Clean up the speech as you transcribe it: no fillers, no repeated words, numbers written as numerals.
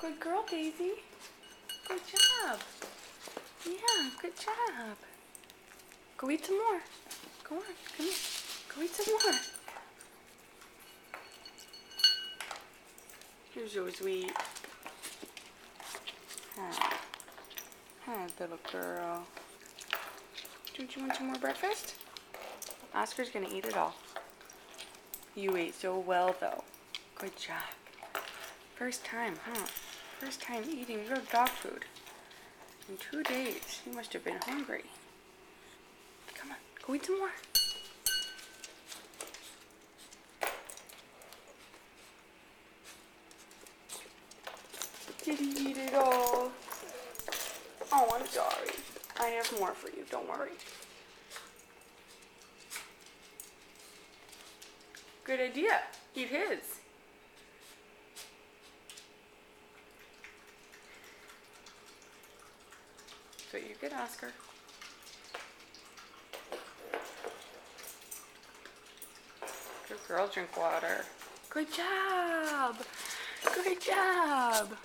Good girl, Daisy. Good job. Yeah, good job. Go eat some more. Go on, come here. Go eat some more. You're so sweet. Huh. Huh, little girl. Don't you want some more breakfast? Oscar's gonna eat it all. You ate so well, though. Good job. First time, huh? First time eating real dog food. In 2 days. You must have been hungry. Come on, go eat some more. Did he eat it all? Oh, I'm sorry. I have more for you, don't worry. Good idea. Eat his. So you get Oscar. Good girl, drink water. Good job. Good job.